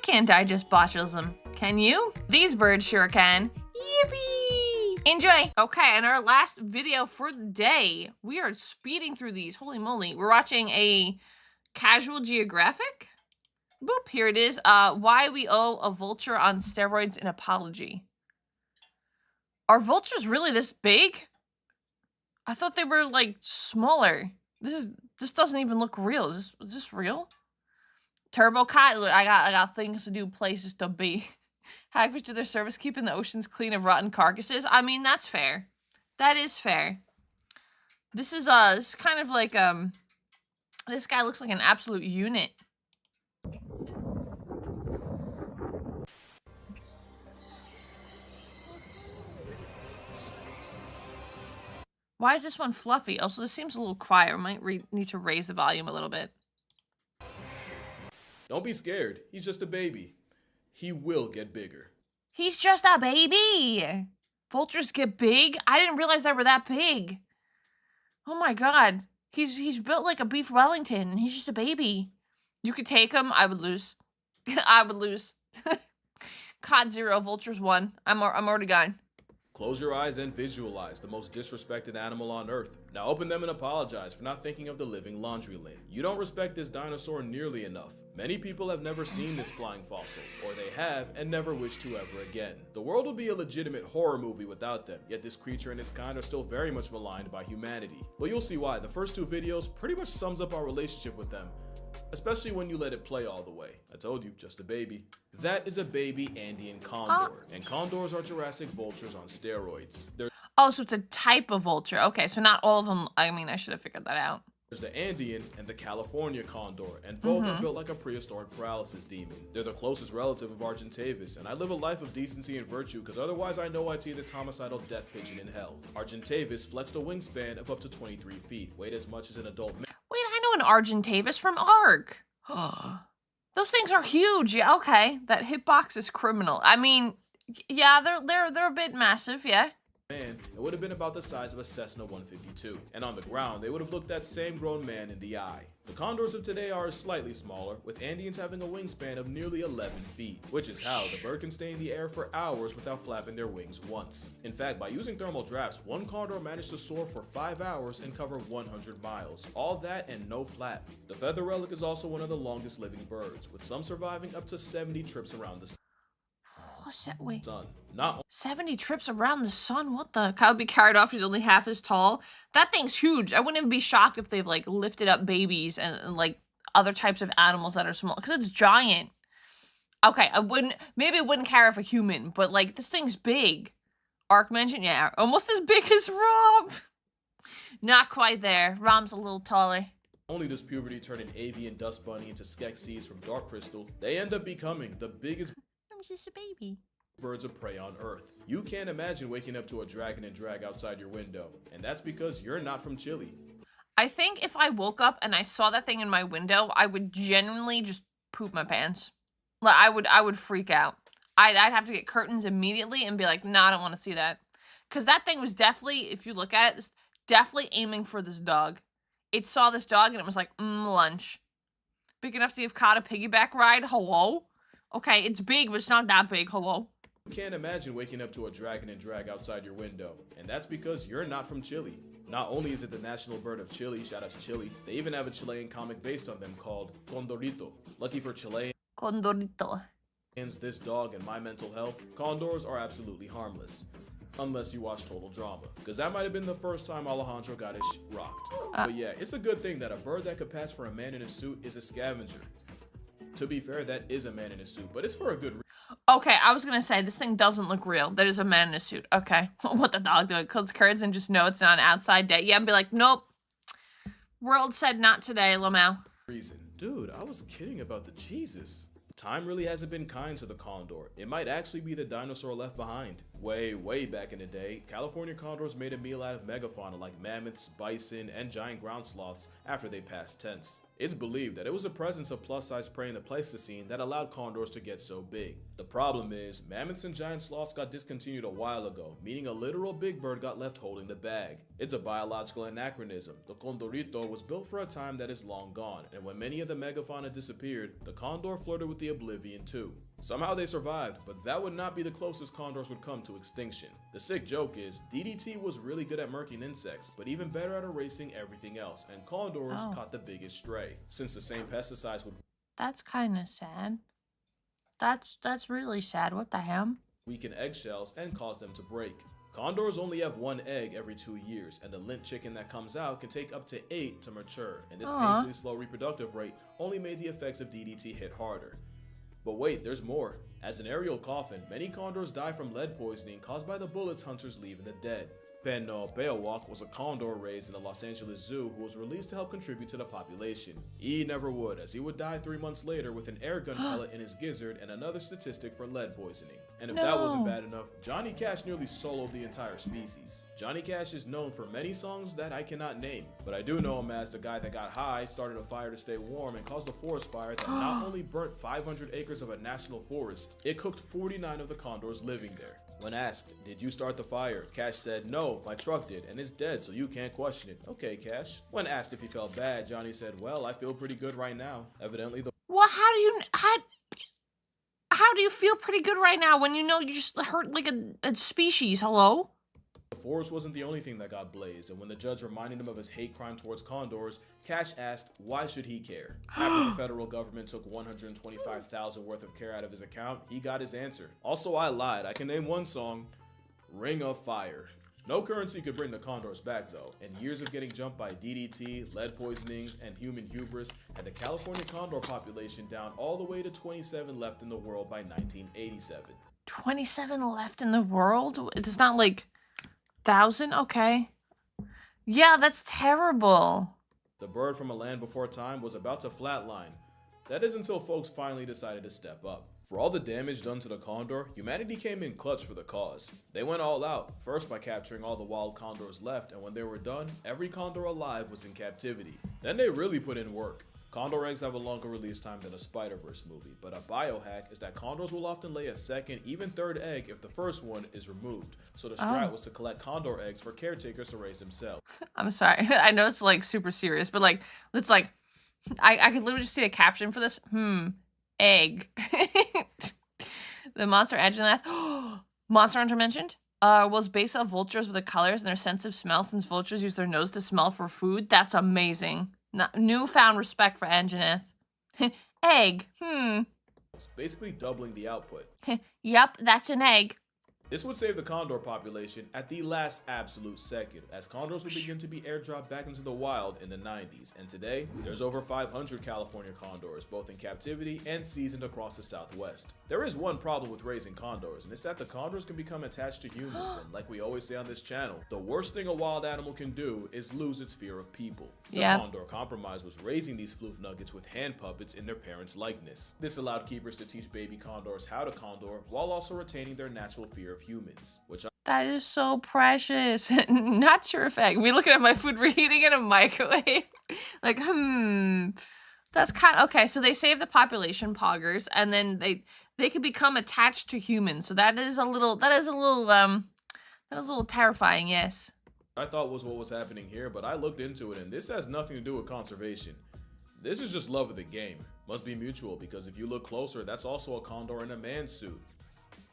can't digest botulism. Can you? These birds sure can. Yippee! Enjoy! Okay, and our last video for the day. We are speeding through these. Holy moly. We're watching a Casual Geographic. Boop, here it is. Why we owe a vulture on steroids an apology. Are vultures really this big? I thought they were like smaller. This doesn't even look real. Is this real? Turbo Cat, look, I got things to do, places to be. Hagfish do their service keeping the oceans clean of rotten carcasses. I mean, that's fair. That is fair. This is kind of like this guy looks like an absolute unit. Why is this one fluffy? Also, this seems a little quiet. I might need to raise the volume a little bit. Don't be scared. He's just a baby. He will get bigger. He's just a baby. Vultures get big? I didn't realize they were that big. Oh my god. He's built like a beef Wellington, and he's just a baby. You could take him. I would lose. I would lose. COD 0, Vultures 1. I'm already gone. Close your eyes and visualize the most disrespected animal on Earth. Now open them and apologize for not thinking of the living laundry lane. You don't respect this dinosaur nearly enough. Many people have never seen this flying fossil, or they have and never wish to ever again. The world would be a legitimate horror movie without them, yet this creature and its kind are still very much maligned by humanity. Well, you'll see why. The first two videos pretty much sums up our relationship with them, especially when you let it play all the way. I told you, just a baby. That is a baby Andean condor, and condors are Jurassic vultures on steroids. Oh, so it's a type of vulture. Okay, so not all of them. I mean, I should have figured that out. There's the Andean and the California condor, and both are built like a prehistoric paralysis demon. They're the closest relative of Argentavis, and I live a life of decency and virtue because otherwise I know I'd see this homicidal death pigeon in hell. Argentavis flexed a wingspan of up to 23 feet, weighed as much as an adult man. Wait, I know an Argentavis from ARG. Those things are huge. Yeah, okay. That hitbox is criminal. I mean, yeah, they're a bit massive, yeah. Man, it would have been about the size of a Cessna 152, and on the ground they would have looked that same grown man in the eye. The condors of today are slightly smaller, with Andeans having a wingspan of nearly 11 feet, which is how the bird can stay in the air for hours without flapping their wings once. In fact, by using thermal drafts, one condor managed to soar for 5 hours and cover 100 miles. All that and no flap. The feather relic is also one of the longest living birds, with some surviving up to 70 trips around the sun. What's that? Wait. 70 trips around the sun? What the? Cow would be carried off. He's only half as tall. That thing's huge. I wouldn't even be shocked if they've like lifted up babies and like other types of animals that are small, because it's giant. Okay, maybe it wouldn't carry off a human, but like this thing's big. Ark mentioned, yeah, almost as big as Rom. Not quite there. Rom's a little taller. Only does puberty turn an avian dust bunny into Skeksis from Dark Crystal, they end up becoming the biggest just a baby. Birds of prey on Earth. You can't imagine waking up to a dragon and drag outside your window, and that's because you're not from Chile. I think if I woke up and I saw that thing in my window, I would genuinely just poop my pants. Like I would freak out. I'd have to get curtains immediately and be like, nah, I don't want to see that. Because that thing was definitely, if you look at it, it's definitely aiming for this dog. It saw this dog and it was like, lunch. Big enough to give Cod a piggyback ride? Hello? Okay, it's big, but it's not that big. Hello? You can't imagine waking up to a dragon and drag outside your window, and that's because you're not from Chile. Not only is it the national bird of Chile, shout out to Chile, they even have a Chilean comic based on them called Condorito. Lucky for Chileans, Condorito. This dog and my mental health, condors are absolutely harmless. Unless you watch Total Drama, because that might have been the first time Alejandro got his rocked. But yeah, it's a good thing that a bird that could pass for a man in a suit is a scavenger. To be fair, that is a man in a suit, but it's for a good reason. Okay, I was gonna say, this thing doesn't look real. That is a man in a suit. Okay. What the dog doing? Close the curtains and just know it's not an outside day. Yeah, and be like, nope. World said not today, Lamau. Dude, I was kidding about the Jesus. Time really hasn't been kind to the condor. It might actually be the dinosaur left behind. Way back in the day, California condors made a meal out of megafauna like mammoths, bison, and giant ground sloths after they passed tense. It's believed that it was the presence of plus-size prey in the Pleistocene that allowed condors to get so big. The problem is, mammoths and giant sloths got discontinued a while ago, meaning a literal big bird got left holding the bag. It's a biological anachronism. The condorito was built for a time that is long gone, and when many of the megafauna disappeared, the condor flirted with the oblivion too. Somehow they survived, but that would not be the closest condors would come to extinction. The sick joke is, DDT was really good at murking insects, but even better at erasing everything else, and condors caught the biggest stray. Since the same pesticides would That's kind of sad. That's really sad. What the hell? weaken eggshells and cause them to break. Condors only have one egg every 2 years, and the lint chicken that comes out can take up to 8 to mature, and this painfully slow reproductive rate only made the effects of DDT hit harder. But wait, there's more. As an aerial coffin, many condors die from lead poisoning caused by the bullets hunters leave in the dead. Penno Beowulf was a condor raised in the Los Angeles Zoo who was released to help contribute to the population. He never would, as he would die 3 months later with an air gun pellet in his gizzard and another statistic for lead poisoning. And if that wasn't bad enough, Johnny Cash nearly soloed the entire species. Johnny Cash is known for many songs that I cannot name, but I do know him as the guy that got high, started a fire to stay warm, and caused a forest fire that not only burnt 500 acres of a national forest, it cooked 49 of the condors living there. When asked, "Did you start the fire?" Cash said, "No, my truck did, and it's dead, so you can't question it." "Okay, Cash." When asked if he felt bad, Johnny said, "Well, I feel pretty good right now." Evidently, the Well, how do you feel pretty good right now when you know you just hurt like a species? Hello? forest wasn't the only thing that got blazed, and when the judge reminded him of his hate crime towards condors, Cash asked, why should he care? After the federal government took $125,000 worth of care out of his account, he got his answer. Also, I lied. I can name one song, Ring of Fire. No currency could bring the condors back though, and years of getting jumped by DDT, lead poisonings, and human hubris had the California condor population down all the way to 27 left in the world by 1987. 27 left in the world? It's not like 1,000? Okay. Yeah, that's terrible. The bird from a land before time was about to flatline. That is until folks finally decided to step up. For all the damage done to the condor, humanity came in clutch for the cause. They went all out, first by capturing all the wild condors left, and when they were done, every condor alive was in captivity. Then they really put in work. Condor eggs have a longer release time than a Spider-Verse movie, but a biohack is that condors will often lay a second, even third egg if the first one is removed. So the strat was to collect condor eggs for caretakers to raise themselves. I'm sorry. I know it's like super serious, but like, it's like, I could literally just see a caption for this. Egg. The Monster Angenath. Monster Hunter mentioned was based on vultures with the colors and their sense of smell, since vultures use their nose to smell for food. That's amazing. Newfound respect for Angenath. Egg. Basically doubling the output. Yup, that's an egg. This would save the condor population at the last absolute second, as condors would begin to be airdropped back into the wild in the 90s, and today, there's over 500 California condors, both in captivity and seasoned across the Southwest. There is one problem with raising condors, and it's that the condors can become attached to humans, and like we always say on this channel, the worst thing a wild animal can do is lose its fear of people. The condor compromise was raising these floof nuggets with hand puppets in their parents' likeness. This allowed keepers to teach baby condors how to condor, while also retaining their natural fear of humans, that is so precious. Not sure if egg. Me looking at my food, reheating in a microwave. Like, that's kind of okay. So they save the population poggers, and then they can become attached to humans. So that is a little terrifying. Yes. I thought was what was happening here, but I looked into it, and this has nothing to do with conservation. This is just love of the game. Must be mutual, because if you look closer, that's also a condor in a man's suit.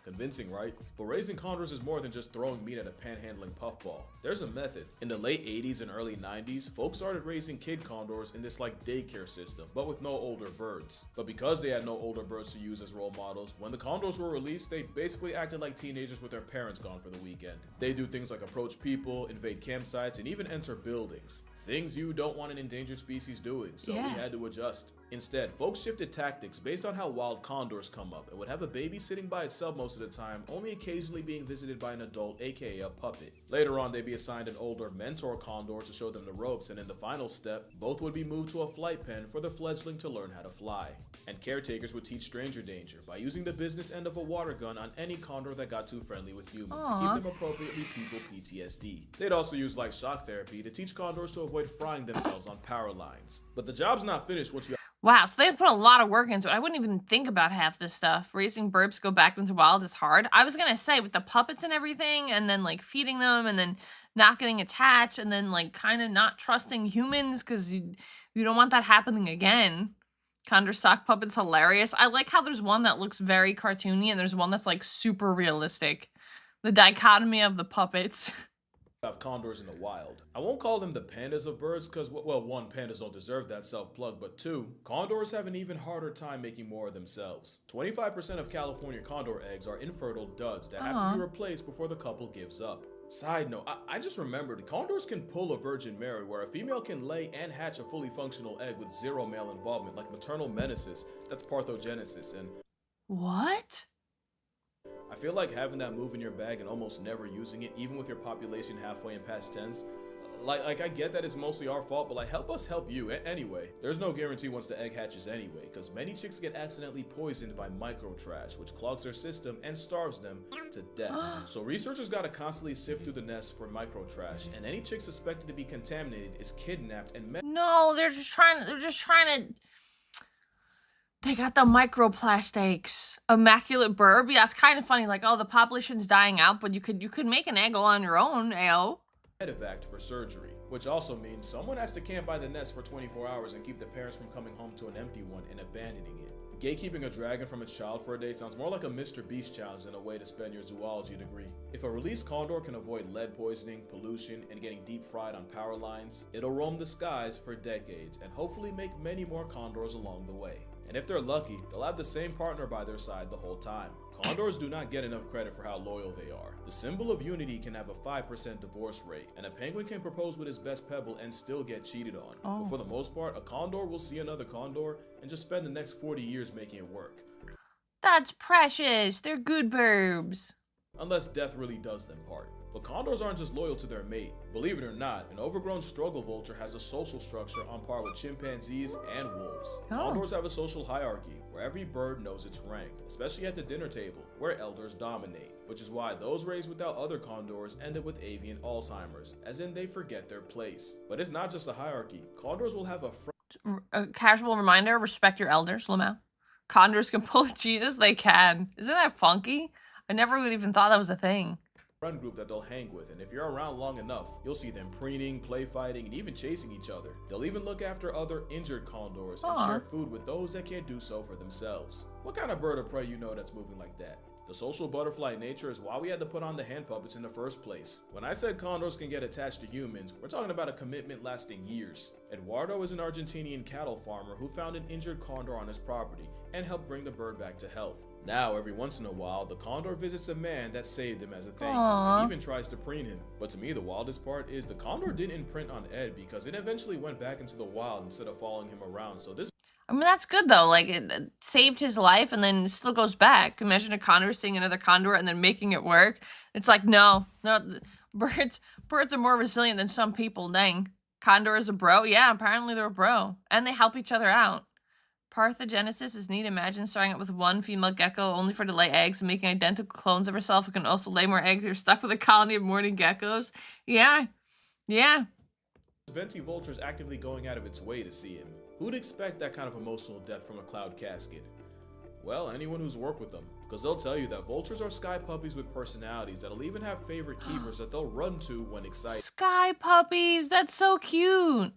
Convincing, right? But raising condors is more than just throwing meat at a panhandling puffball. There's a method. In the late 80s and early 90s, folks started raising kid condors in this like daycare system, but with no older birds. But because they had no older birds to use as role models, when the condors were released, they basically acted like teenagers with their parents gone for the weekend. They do things like approach people, invade campsites, and even enter buildings. Things you don't want an endangered species doing, so we had to adjust. Instead, folks shifted tactics based on how wild condors come up and would have a baby sitting by itself most of the time, only occasionally being visited by an adult, aka a puppet. Later on, they'd be assigned an older mentor condor to show them the ropes, and in the final step, both would be moved to a flight pen for the fledgling to learn how to fly. And caretakers would teach stranger danger by using the business end of a water gun on any condor that got too friendly with humans to keep them appropriately people PTSD. They'd also use light shock therapy to teach condors to avoid frying themselves on power lines. But the job's not finished once you Wow, so they put a lot of work into it. I wouldn't even think about half this stuff. Raising birds to go back into wild is hard. I was gonna say with the puppets and everything, and then like feeding them, and then not getting attached, and then like kind of not trusting humans because you don't want that happening again. Condor sock puppets hilarious. I like how there's one that looks very cartoony, and there's one that's like super realistic. The dichotomy of the puppets. have condors in the wild. I won't call them the pandas of birds because, well, one, pandas don't deserve that self-plug, but two, condors have an even harder time making more of themselves. 25% of California condor eggs are infertile duds that have to be replaced before the couple gives up. Side note, I just remembered, condors can pull a Virgin Mary where a female can lay and hatch a fully functional egg with zero male involvement, like maternal menaces. That's parthogenesis, and what? I feel like having that move in your bag and almost never using it, even with your population halfway in past tense, like I get that it's mostly our fault, but like help us help you anyway. There's no guarantee once the egg hatches anyway, because many chicks get accidentally poisoned by microtrash, which clogs their system and starves them to death. So researchers gotta constantly sift through the nests for microtrash, and any chick suspected to be contaminated is kidnapped and No, they're just trying to. They got the microplastics. Immaculate burb. Yeah, it's kind of funny. Like, oh, the population's dying out, but you could make an egg all on your own, Ao. Medevaced for surgery, which also means someone has to camp by the nest for 24 hours and keep the parents from coming home to an empty one and abandoning it. Gatekeeping a dragon from its child for a day sounds more like a Mr. Beast challenge than a way to spend your zoology degree. If a released condor can avoid lead poisoning, pollution, and getting deep fried on power lines, it'll roam the skies for decades and hopefully make many more condors along the way. And if they're lucky, they'll have the same partner by their side the whole time. Condors do not get enough credit for how loyal they are. The symbol of unity can have a 5% divorce rate, and a penguin can propose with his best pebble and still get cheated on. But for the most part, a condor will see another condor and just spend the next 40 years making it work. That's precious. They're good burbs. Unless death really does them part. But condors aren't just loyal to their mate. Believe it or not, an overgrown struggle vulture has a social structure on par with chimpanzees and wolves. Condors have a social hierarchy, where every bird knows its rank, especially at the dinner table, where elders dominate. Which is why those raised without other condors end up with avian Alzheimer's, as in they forget their place. But it's not just a hierarchy. Condors will have a casual reminder, respect your elders, Lamau. Condors can pull Jesus, they can. Isn't that funky? I never would even thought that was a thing. Friend group that they'll hang with, and if you're around long enough, you'll see them preening, play fighting, and even chasing each other. They'll even look after other injured condors and share food with those that can't do so for themselves. What kind of bird of prey you know that's moving like that? The social butterfly nature is why we had to put on the hand puppets in the first place. When I said condors can get attached to humans, we're talking about a commitment lasting years. Eduardo is an Argentinian cattle farmer who found an injured condor on his property and helped bring the bird back to health. Now, every once in a while, the condor visits a man that saved him as a thank you and even tries to preen him. But to me, the wildest part is the condor didn't imprint on Ed because it eventually went back into the wild instead of following him around. So this I mean, that's good though. Like, it saved his life and then still goes back. Imagine a condor seeing another condor and then making it work. It's like, no, birds are more resilient than some people. Dang. Condor is a bro? Yeah, apparently they're a bro. And they help each other out. Parthogenesis is neat. Imagine starting out with one female gecko only for it to lay eggs and making identical clones of herself who can also lay more eggs. You're stuck with a colony of morning geckos. Yeah. Venti Vulture's actively going out of its way to see him. Who'd expect that kind of emotional depth from a cloud casket? Well, anyone who's worked with them, because they'll tell you that vultures are sky puppies with personalities that'll even have favorite keepers that they'll run to when excited. Sky puppies, that's so cute.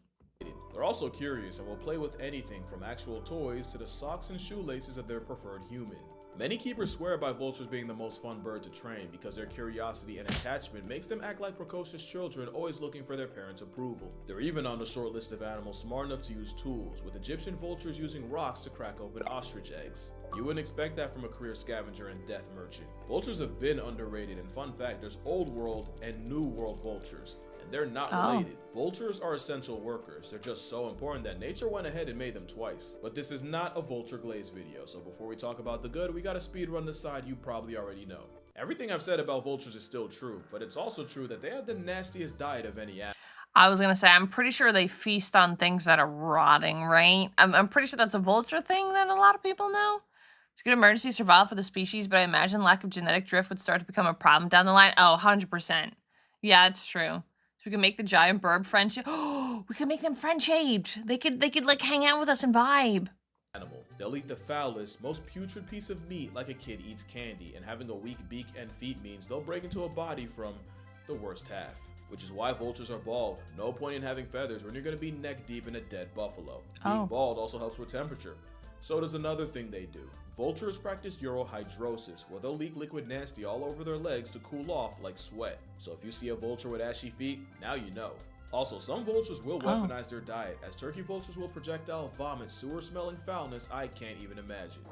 They're also curious and will play with anything from actual toys to the socks and shoelaces of their preferred human. Many keepers swear by vultures being the most fun bird to train because their curiosity and attachment makes them act like precocious children always looking for their parents' approval. They're even on the short list of animals smart enough to use tools, with Egyptian vultures using rocks to crack open ostrich eggs. You wouldn't expect that from a career scavenger and death merchant. Vultures have been underrated, and fun fact, there's old world and new world vultures. and they're not related. Vultures are essential workers. They're just so important that nature went ahead and made them twice. But this is not a vulture glaze video, so before we talk about the good, we gotta speed run the side you probably already know. Everything I've said about vultures is still true, but it's also true that they have the nastiest diet of any animal. I was gonna say, I'm pretty sure they feast on things that are rotting, right? I'm pretty sure that's a vulture thing that a lot of people know. It's good emergency survival for the species, but I imagine lack of genetic drift would start to become a problem down the line. Oh, 100%. Yeah, it's true. So we can make the giant bird French. Oh, we can make them French-shaped. They could like hang out with us and vibe. Animal. They'll eat the foulest, most putrid piece of meat like a kid eats candy, and having a weak beak and feet means they'll break into a body from the worst half. Which is why vultures are bald. No point in having feathers when you're going to be neck deep in a dead buffalo. Being bald also helps with temperature. So does another thing they do. Vultures practice urohydrosis, where they'll leak liquid nasty all over their legs to cool off like sweat. So if you see a vulture with ashy feet, now you know. Also, some vultures will weaponize their diet, as turkey vultures will projectile vomit sewer-smelling foulness I can't even imagine.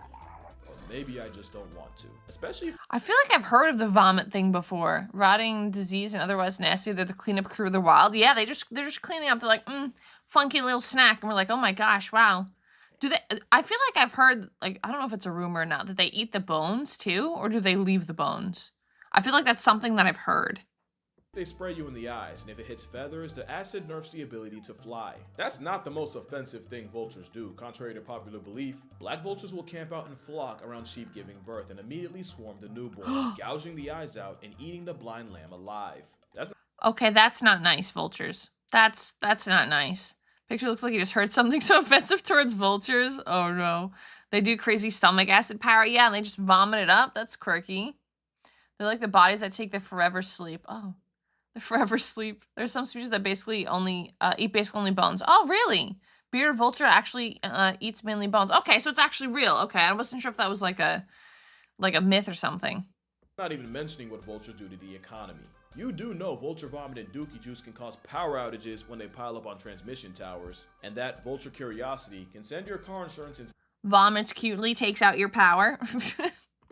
Or maybe I just don't want to. Especially if I feel like I've heard of the vomit thing before. Rotting, disease, and otherwise nasty. They're the cleanup crew of the wild. Yeah, they're just cleaning up. They're like, funky little snack. And we're like, oh my gosh, wow. Do they, I feel like I've heard, like, I don't know if it's a rumor or not, that they eat the bones too, or do they leave the bones? I feel like that's something that I've heard. they spray you in the eyes, and if it hits feathers, the acid nerfs the ability to fly. That's not the most offensive thing vultures do. Contrary to popular belief, black vultures will camp out in flock around sheep giving birth and immediately swarm the newborn, gouging the eyes out and eating the blind lamb alive. Okay, that's not nice, vultures. That's not nice. Picture looks like you just heard something so offensive towards vultures. Oh no. They do crazy stomach acid power. Yeah, and they just vomit it up. That's quirky. They're like the bodies that take the forever sleep. Oh, the forever sleep. There's some species that basically only eat only bones. Oh, really? Bearded vulture actually eats mainly bones. Okay, so it's actually real. Okay, I wasn't sure if that was like a myth or something. Not even mentioning what vultures do to the economy. You do know vulture vomit and dookie juice can cause power outages when they pile up on transmission towers, and that vulture curiosity can send your car insurance into Vomits cutely takes out your power.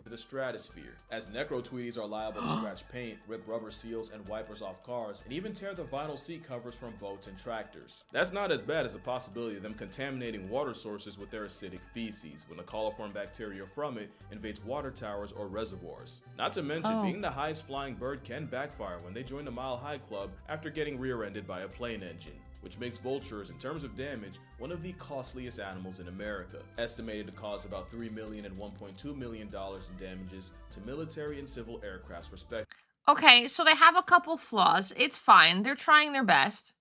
the stratosphere, as necro-tweeties are liable to scratch paint, rip rubber seals and wipers off cars, and even tear the vinyl seat covers from boats and tractors. That's not as bad as the possibility of them contaminating water sources with their acidic feces when the coliform bacteria from it invades water towers or reservoirs. Not to mention, being the highest flying bird can backfire when they join the Mile High Club after getting rear-ended by a plane engine, which makes vultures, in terms of damage, one of the costliest animals in America, estimated to cause about $3 million and $1.2 million in damages to military and civil aircrafts respectively. Okay, so they have a couple flaws. It's fine. They're trying their best.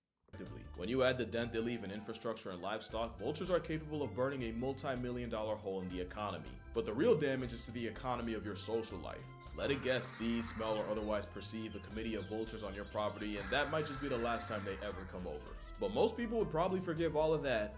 When you add the dent they leave in infrastructure and livestock, vultures are capable of burning a multi-million-dollar hole in the economy. But the real damage is to the economy of your social life. Let a guest see, smell, or otherwise perceive a committee of vultures on your property, and that might just be the last time they ever come over. But most people would probably forgive all of that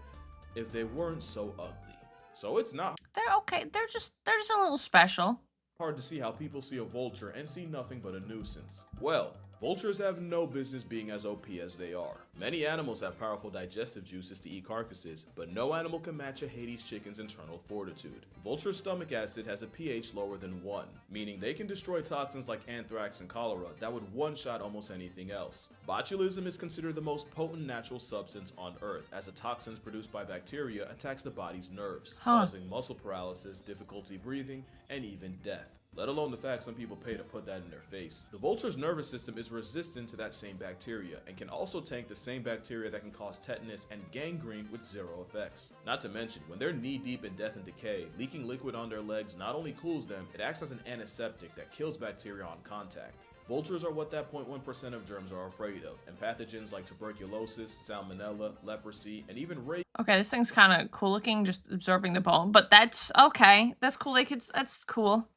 if they weren't so ugly. So it's not They're okay. They're just a little special. hard to see how people see a vulture and see nothing but a nuisance. Well, vultures have no business being as OP as they are. Many animals have powerful digestive juices to eat carcasses, but no animal can match a Hades chicken's internal fortitude. Vulture's stomach acid has a pH lower than 1, meaning they can destroy toxins like anthrax and cholera that would one-shot almost anything else. Botulism is considered the most potent natural substance on Earth, as the toxins produced by bacteria attacks the body's nerves, causing muscle paralysis, difficulty breathing, and even death. Let alone the fact some people pay to put that in their face. The vulture's nervous system is resistant to that same bacteria and can also tank the same bacteria that can cause tetanus and gangrene with zero effects. Not to mention, when they're knee-deep in death and decay, leaking liquid on their legs not only cools them, it acts as an antiseptic that kills bacteria on contact. Vultures are what that 0.1% of germs are afraid of, and pathogens like tuberculosis, salmonella, leprosy, and even rabies. Okay, this thing's kind of cool looking, just absorbing the bone, but that's okay. That's cool. That's cool.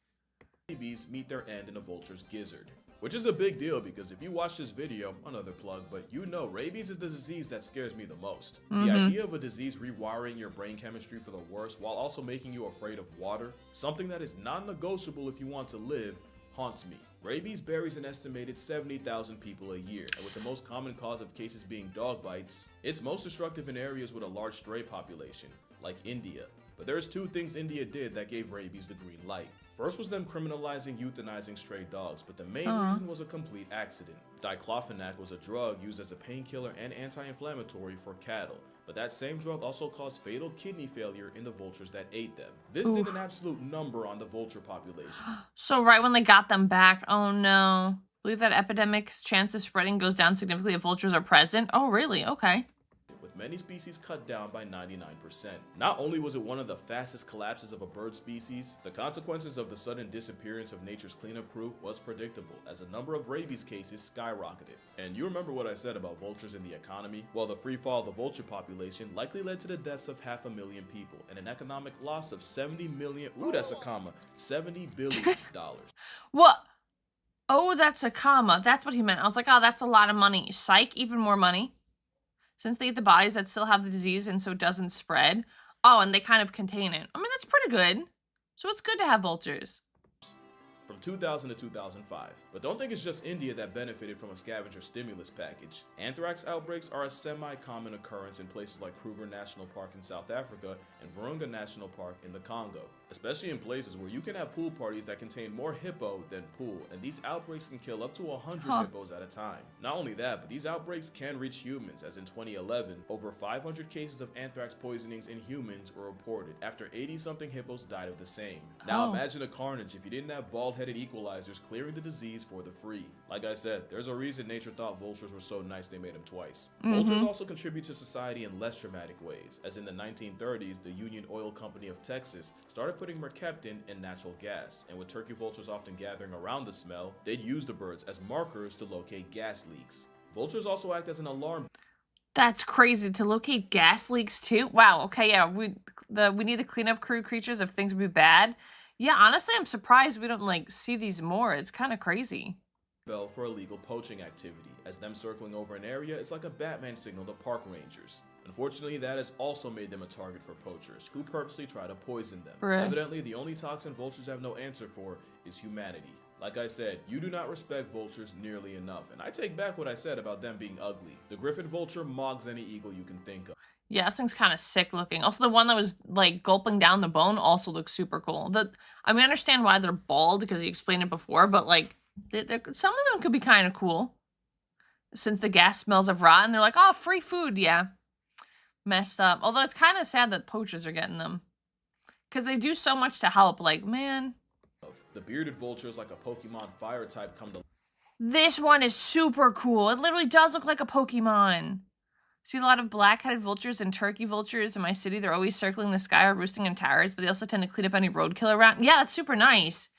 Rabies meet their end in a vulture's gizzard. Which is a big deal because if you watch this video, another plug, but you know rabies is the disease that scares me the most. The idea of a disease rewiring your brain chemistry for the worse while also making you afraid of water, something that is non-negotiable if you want to live, haunts me. Rabies buries an estimated 70,000 people a year, and with the most common cause of cases being dog bites, it's most destructive in areas with a large stray population, like India. But there's two things India did that gave rabies the green light. First was them criminalizing euthanizing stray dogs, but the main Aw. reason was a complete accident. Diclofenac was a drug used as a painkiller and anti-inflammatory for cattle, but that same drug also caused fatal kidney failure in the vultures that ate them. This did an absolute number on the vulture population. So right when they got them back, oh no. Believe that epidemic's chance of spreading goes down significantly if vultures are present? Oh really? Okay. With many species cut down by 99%. Not only was it one of the fastest collapses of a bird species, the consequences of the sudden disappearance of nature's cleanup crew was predictable, as the number of rabies cases skyrocketed. And you remember what I said about vultures in the economy? Well, the free fall of the vulture population likely led to the deaths of 500,000 people and an economic loss of 70 million, ooh, that's a comma, $70 billion. What? Oh, that's a comma. That's what he meant. I was like, oh, that's a lot of money. Psych, even more money. Since they eat the bodies that still have the disease and so it doesn't spread. Oh, and they kind of contain it. I mean, that's pretty good. So it's good to have vultures. From 2000 to 2005. But don't think it's just India that benefited from a scavenger stimulus package. Anthrax outbreaks are a semi-common occurrence in places like Kruger National Park in South Africa and Virunga National Park in the Congo, especially in places where you can have pool parties that contain more hippo than pool, and these outbreaks can kill up to 100 hippos at a time. Not only that, but these outbreaks can reach humans, as in 2011, over 500 cases of anthrax poisonings in humans were reported after 80-something hippos died of the same. Now imagine the carnage if you didn't have bald-headed equalizers clearing the disease for the free. Like I said, there's a reason nature thought vultures were so nice they made them twice. Vultures also contribute to society in less dramatic ways, as in the 1930s, the Union Oil Company of Texas started putting mercaptan in natural gas, and with turkey vultures often gathering around the smell, they'd use the birds as markers to locate gas leaks. Vultures also act as an alarm. That's crazy, to locate gas leaks too? Wow, okay, yeah, we need the cleanup crew creatures if things would be bad. Yeah, honestly, I'm surprised we don't, like, see these more. It's kind of crazy. Bell for illegal poaching activity, as them circling over an area is like a Batman signal to park rangers. Unfortunately, that has also made them a target for poachers, who purposely try to poison them. Right. Evidently, the only toxin vultures have no answer for is humanity. Like I said, you do not respect vultures nearly enough, and I take back what I said about them being ugly. The griffin vulture mogs any eagle you can think of. Yeah, this thing's kind of sick looking. Also, the one that was, like, gulping down the bone also looks super cool. I mean, I understand why they're bald, because you explained it before, but, like, some of them could be kind of cool. Since the gas smells of rot, and they're like, oh, free food, yeah. Messed up. Although it's kind of sad that poachers are getting them. Because they do so much to help, like, man. The bearded vulture is like a Pokemon fire type come to life. This one is super cool. It literally does look like a Pokemon. See a lot of black-headed vultures and turkey vultures in my city. They're always circling the sky or roosting in towers, but they also tend to clean up any roadkill around. Yeah, that's super nice.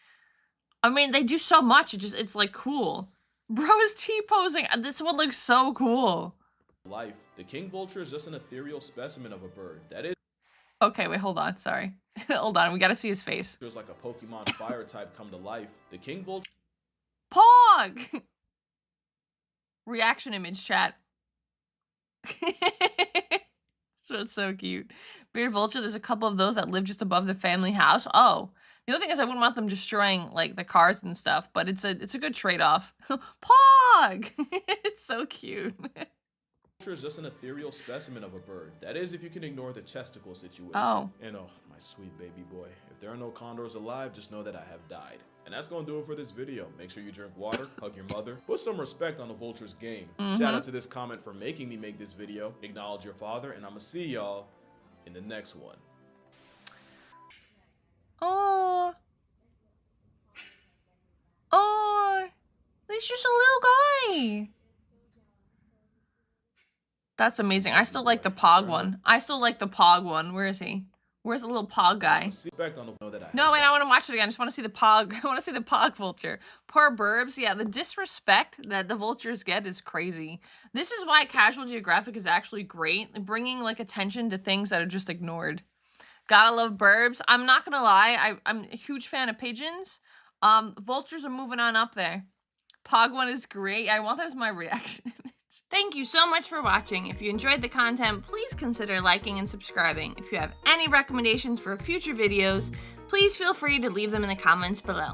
I mean, they do so much. It's like cool. Bro is T-posing. This one looks so cool. Life. The king vulture is just an ethereal specimen of a bird. That is. Okay, wait, hold on. Sorry. Hold on. We gotta see his face. There's like a Pokemon fire type come to life. The king vulture. Pog! Reaction image chat. That's so cute. Bearded vulture, there's a couple of those that live just above the family house. Oh. The other thing is I wouldn't want them destroying, like, the cars and stuff, but it's a good trade-off. Pog! It's so cute. Vulture is just an ethereal specimen of a bird. That is, if you can ignore the chesticle situation. Oh. And oh, my sweet baby boy. If there are no condors alive, just know that I have died. And that's gonna do it for this video. Make sure you drink water, hug your mother, put some respect on the vulture's game. Shout out to this comment for making me make this video. Acknowledge your father, and I'ma see y'all in the next one. Oh. Oh. He's just a little guy. That's amazing. I still like the Pog one. Where is he? Where's the little Pog guy? No, wait, I want to watch it again. I just want to see the Pog. I want to see the Pog vulture. Poor burbs. Yeah, the disrespect that the vultures get is crazy. This is why Casual Geographic is actually great, bringing, like, attention to things that are just ignored. Gotta love burbs. I'm not gonna lie. I'm a huge fan of pigeons. Vultures are moving on up there. Pog one is great. I want that as my reaction. Thank you so much for watching. If you enjoyed the content, please consider liking and subscribing. If you have any recommendations for future videos, please feel free to leave them in the comments below.